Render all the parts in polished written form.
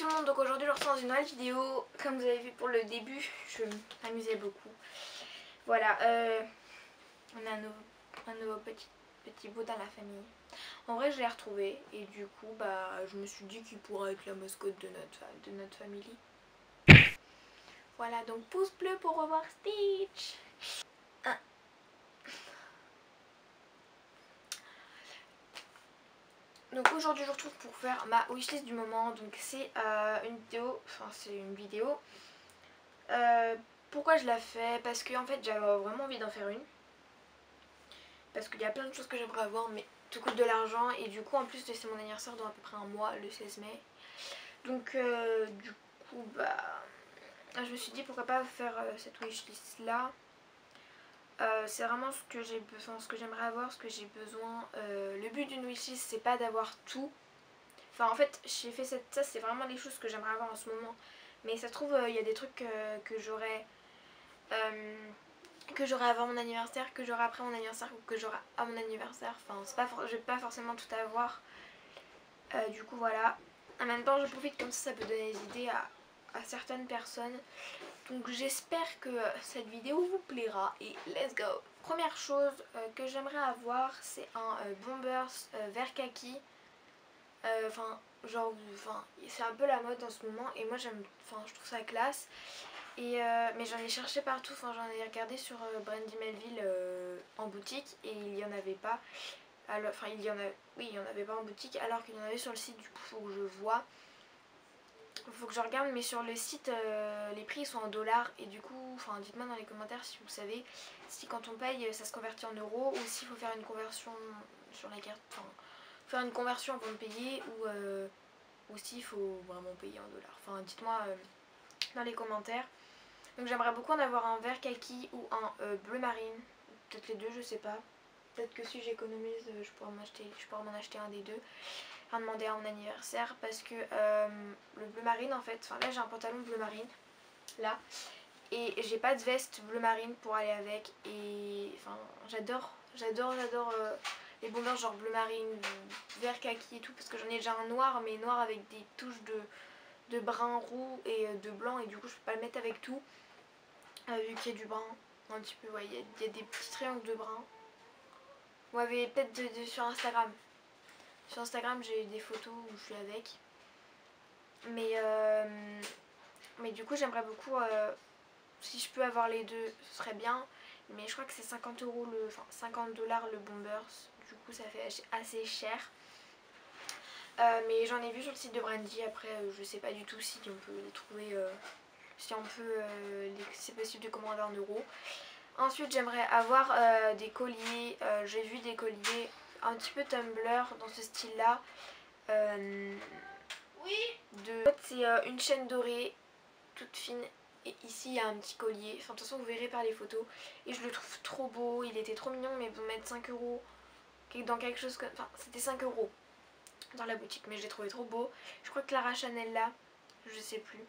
le monde, donc aujourd'hui je vous retrouve dans une nouvelle vidéo. Comme vous avez vu pour le début, je m'amusais beaucoup. Voilà, on a un nouveau petit bout dans la famille. En vrai je l'ai retrouvé et du coup bah je me suis dit qu'il pourrait être la mascotte de notre famille. Voilà, donc pouce bleu pour revoir Stitch. Donc aujourd'hui je vous retrouve pour faire ma wishlist du moment. Donc c'est une vidéo. Pourquoi je la fais? Parce que en fait j'avais vraiment envie d'en faire une. Parce qu'il y a plein de choses que j'aimerais avoir mais tout coûte de l'argent. Et du coup en plus c'est mon anniversaire dans à peu près un mois, le 16 mai. Donc du coup bah je me suis dit pourquoi pas faire cette wishlist là. C'est vraiment ce que j'ai besoin, ce que j'aimerais avoir, ce que j'ai besoin. Le but d'une wishlist c'est pas d'avoir tout. Enfin en fait j'ai fait ça c'est vraiment les choses que j'aimerais avoir en ce moment. Mais ça se trouve il y a des trucs que j'aurais avant mon anniversaire, que j'aurai après mon anniversaire ou que j'aurai à mon anniversaire. Enfin je vais pas forcément tout avoir. Du coup voilà. En même temps je profite comme ça peut donner des idées à certaines personnes. Donc j'espère que cette vidéo vous plaira et let's go. Première chose que j'aimerais avoir c'est un Bombers vert kaki. C'est un peu la mode en ce moment et moi je trouve ça classe. Mais j'en ai cherché partout, j'en ai regardé sur Brandy Melville en boutique et il n'y en avait pas. Alors, il y en avait pas en boutique alors qu'il y en avait sur le site. Du coup faut que je vois. Faut que je regarde, mais sur le site les prix sont en dollars et du coup dites-moi dans les commentaires si vous savez si quand on paye ça se convertit en euros ou s'il faut faire une conversion sur la carte, faire une conversion avant de payer ou s'il faut vraiment payer en dollars. Dites-moi dans les commentaires. Donc j'aimerais beaucoup en avoir un vert kaki ou un bleu marine, peut-être les deux, je sais pas. Peut-être que si j'économise je pourrais m'en acheter un des deux. À demander à mon anniversaire parce que le bleu marine en fait, là j'ai un pantalon bleu marine là et j'ai pas de veste bleu marine pour aller avec et j'adore les bombers genre bleu marine, vert kaki et tout parce que j'en ai déjà un noir mais noir avec des touches de brun roux et de blanc et du coup je peux pas le mettre avec tout vu qu'il y a du brun un petit peu, ouais, il y a des petits triangles de brun. Vous m'avez peut-être sur Instagram. Sur Instagram j'ai des photos où je suis avec. Mais du coup j'aimerais beaucoup, si je peux avoir les deux ce serait bien. Mais je crois que c'est 50 € $50 le Bombers. Du coup ça fait assez cher. Mais j'en ai vu sur le site de Brandy. Après je sais pas du tout si on peut les trouver, si c'est possible de commander en euros. Ensuite j'aimerais avoir des colliers. J'ai vu des colliers un petit peu Tumblr dans ce style là. C'est une chaîne dorée toute fine et ici il y a un petit collier. De toute façon vous verrez par les photos et je le trouve trop beau. Il était trop mignon mais vous mettre 5 € dans quelque chose comme... c'était 5 € dans la boutique mais je l'ai trouvé trop beau. Je crois que Clara Chanel là, je sais plus.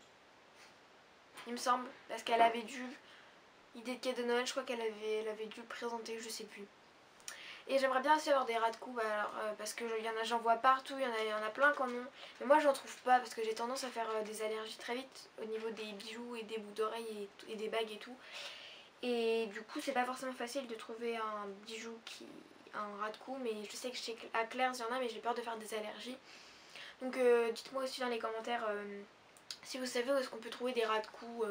Il me semble parce qu'elle avait dû... Idée de cadeau de Noël, je crois qu'elle avait dû le présenter, je sais plus. Et j'aimerais bien aussi avoir des ras de cou parce que j'en vois partout, il y en a plein qui en ont. Mais moi j'en trouve pas parce que j'ai tendance à faire des allergies très vite au niveau des bijoux et des boucles d'oreilles et des bagues et tout. Et du coup c'est pas forcément facile de trouver un bijou un ras de cou, mais je sais que chez Claire's il y en a mais j'ai peur de faire des allergies. Donc dites-moi aussi dans les commentaires si vous savez où est-ce qu'on peut trouver des ras de cou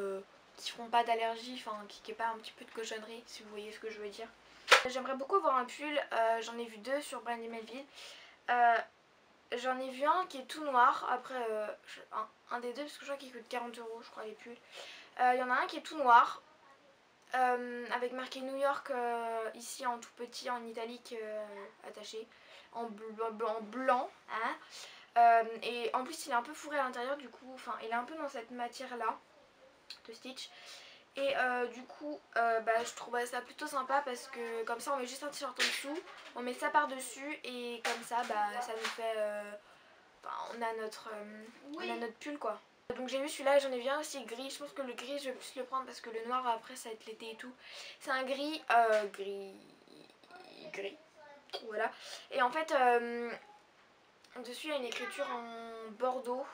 qui feront pas d'allergie, qui est pas un petit peu de cochonnerie, si vous voyez ce que je veux dire. J'aimerais beaucoup avoir un pull, j'en ai vu deux sur Brandy Melville. J'en ai vu un qui est tout noir, après un des deux parce que je crois qu'il coûte 40 € je crois les pulls. Il y en a un qui est tout noir avec marqué New York ici en tout petit en italique attaché en blanc hein. Et en plus il est un peu fourré à l'intérieur du coup, il est un peu dans cette matière là de Stitch. Et du coup je trouvais ça plutôt sympa parce que comme ça on met juste un t-shirt en dessous, on met ça par dessus et comme ça ça nous fait on a notre pull quoi. Donc j'ai vu celui-là et j'en ai vu un aussi gris. Je pense que le gris je vais plus le prendre parce que le noir après ça va être l'été et tout. C'est un gris gris voilà. Et en fait dessus il y a une écriture en bordeaux.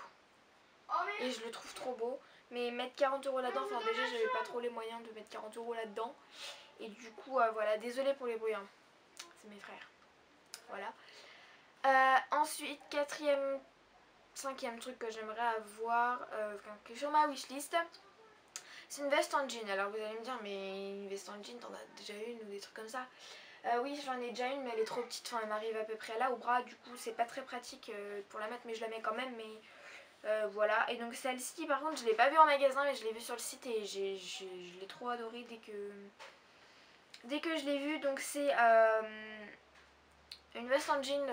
et je le trouve trop beau. Mais mettre 40 € là-dedans, enfin déjà j'avais pas trop les moyens de mettre 40 € là-dedans. Et du coup voilà, désolée pour les bruits, hein. C'est mes frères. Voilà. Ensuite, quatrième, cinquième truc que j'aimerais avoir, qui est sur ma wishlist, c'est une veste en jean. Alors vous allez me dire, mais une veste en jean, t'en as déjà une ou des trucs comme ça? Oui, j'en ai déjà une, mais elle est trop petite, enfin elle m'arrive à peu près là au bras, du coup c'est pas très pratique pour la mettre, mais je la mets quand même, mais voilà. Et donc celle-ci par contre je l'ai pas vue en magasin, mais je l'ai vue sur le site et je l'ai trop adorée dès que je l'ai vue. Donc c'est une veste en jean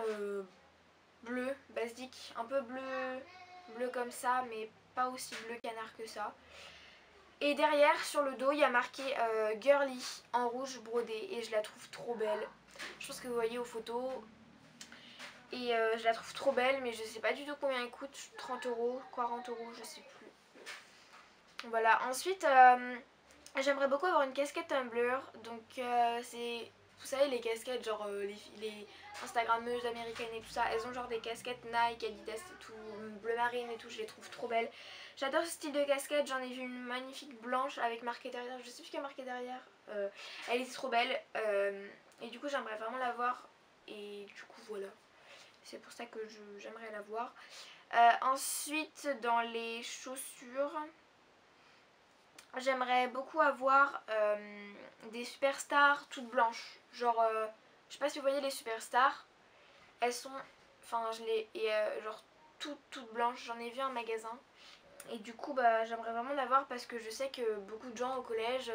bleu, basique, un peu bleu comme ça, mais pas aussi bleu canard que ça. Et derrière, sur le dos, il y a marqué Girly en rouge brodé et je la trouve trop belle. Je pense que vous voyez aux photos. Et je la trouve trop belle, mais je sais pas du tout combien elle coûte. 30 €, 40 €, je sais plus. Voilà, ensuite, j'aimerais beaucoup avoir une casquette Tumblr. Donc c'est, vous savez, les casquettes, genre les Instagrammeuses américaines et tout ça, elles ont genre des casquettes Nike, Adidas et tout, bleu marine et tout, je les trouve trop belles. J'adore ce style de casquette, j'en ai vu une magnifique blanche avec marqué derrière, je sais plus ce qu'il y a marqué derrière. Elle était trop belle et du coup j'aimerais vraiment la voir et du coup voilà. C'est pour ça que j'aimerais la voir. Ensuite, dans les chaussures, j'aimerais beaucoup avoir des superstars toutes blanches. Genre, je sais pas si vous voyez les superstars. Elles sont, enfin je les, et genre toutes blanches. J'en ai vu un magasin. Et du coup, bah, j'aimerais vraiment l'avoir parce que je sais que beaucoup de gens au collège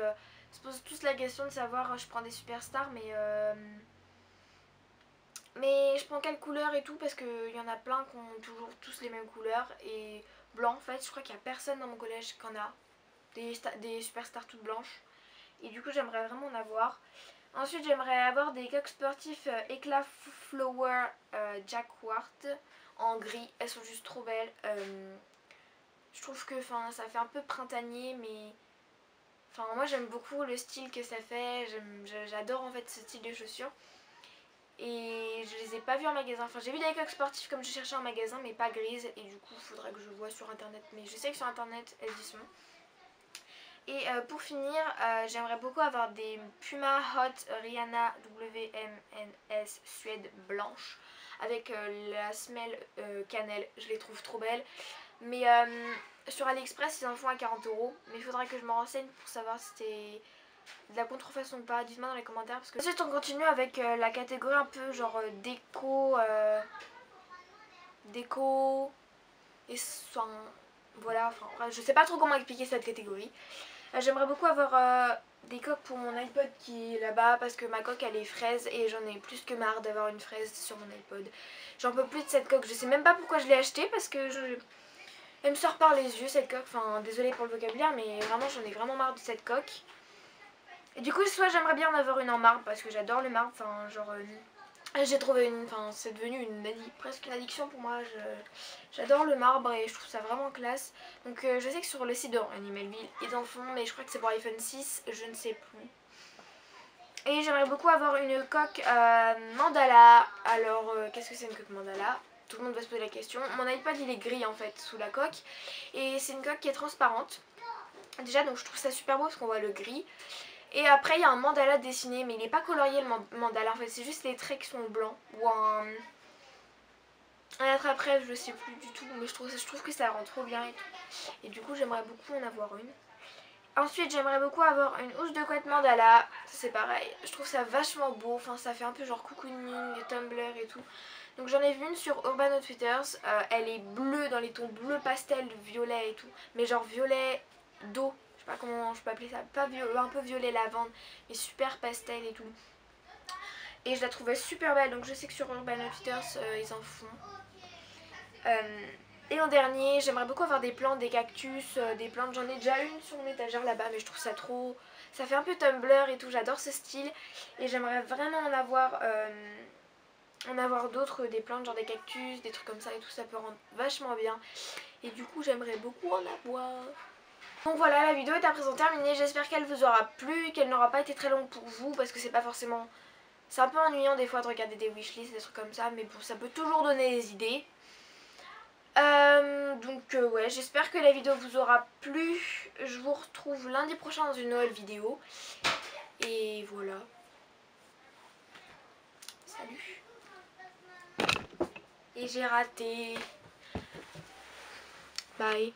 se posent tous la question de savoir, je prends des superstars, mais je prends quelle couleur et tout parce qu'il y en a plein qui ont toujours tous les mêmes couleurs. Et blanc, en fait, je crois qu'il n'y a personne dans mon collège qui en a des superstars toutes blanches. Et du coup, j'aimerais vraiment en avoir. Ensuite, j'aimerais avoir des coques sportifs éclat flower jacquard en gris. Elles sont juste trop belles. Je trouve que ça fait un peu printanier, mais moi j'aime beaucoup le style que ça fait. J'adore en fait ce style de chaussures. Et je les ai pas vues en magasin. Enfin, j'ai vu des coques sportives comme je cherchais en magasin, mais pas grises. Et du coup, il faudrait que je vois sur internet. Mais je sais que sur internet, elles y sont. Et pour finir, j'aimerais beaucoup avoir des Puma Hot Rihanna WMNS Suède blanche avec la semelle cannelle. Je les trouve trop belles. Mais sur AliExpress, ils en font à 40 €. Mais il faudrait que je me renseigne pour savoir si c'était de la contrefaçon ou pas. Dites-moi dans les commentaires. Parce que ensuite, on continue avec la catégorie un peu genre déco. Déco. Et voilà, je sais pas trop comment expliquer cette catégorie. J'aimerais beaucoup avoir des coques pour mon iPod qui est là-bas parce que ma coque elle est fraise et j'en ai plus que marre d'avoir une fraise sur mon iPod. J'en peux plus de cette coque, je sais même pas pourquoi je l'ai achetée parce que elle me sort par les yeux cette coque, enfin désolée pour le vocabulaire mais vraiment j'en ai vraiment marre de cette coque. Et du coup soit j'aimerais bien en avoir une en marbre parce que j'adore le marbre, enfin genre j'ai trouvé c'est devenu presque une addiction pour moi. J'adore le marbre et je trouve ça vraiment classe. Donc je sais que sur le site de Animalville ils en font, mais je crois que c'est pour iPhone 6, je ne sais plus. Et j'aimerais beaucoup avoir une coque mandala. Alors qu'est-ce que c'est une coque mandala? Tout le monde va se poser la question. Mon iPad il est gris en fait sous la coque. Et c'est une coque qui est transparente. Déjà donc je trouve ça super beau parce qu'on voit le gris. Et après il y a un mandala dessiné, mais il n'est pas colorié le mandala en fait, c'est juste les traits qui sont blancs. Ou un attrape-rêve, je sais plus du tout, mais je trouve que ça rend trop bien et tout. Et du coup j'aimerais beaucoup en avoir une. Ensuite j'aimerais beaucoup avoir une housse de couette mandala, c'est pareil, je trouve ça vachement beau, enfin ça fait un peu genre cocooning, Tumblr et tout. Donc j'en ai vu une sur Urban Outfitters, elle est bleue dans les tons bleu pastel, violet et tout, mais genre violet d'eau. Je sais pas comment je peux appeler ça, pas un peu violet lavande, mais super pastel et tout. Et je la trouvais super belle, donc je sais que sur Urban Outfitters ils en font. Et en dernier, j'aimerais beaucoup avoir des plantes, des cactus, des plantes. J'en ai déjà une sur mon étagère là-bas, mais je trouve ça trop... Ça fait un peu Tumblr et tout, j'adore ce style. Et j'aimerais vraiment en avoir d'autres, des plantes, genre des cactus, des trucs comme ça et tout, ça peut rendre vachement bien. Et du coup, j'aimerais beaucoup en avoir. Donc voilà, la vidéo est à présent terminée, j'espère qu'elle vous aura plu, qu'elle n'aura pas été très longue pour vous, parce que c'est pas forcément... C'est un peu ennuyant des fois de regarder des wishlists, des trucs comme ça, mais bon, ça peut toujours donner des idées. Ouais, j'espère que la vidéo vous aura plu. Je vous retrouve lundi prochain dans une nouvelle vidéo. Et voilà. Salut. Et j'ai raté. Bye.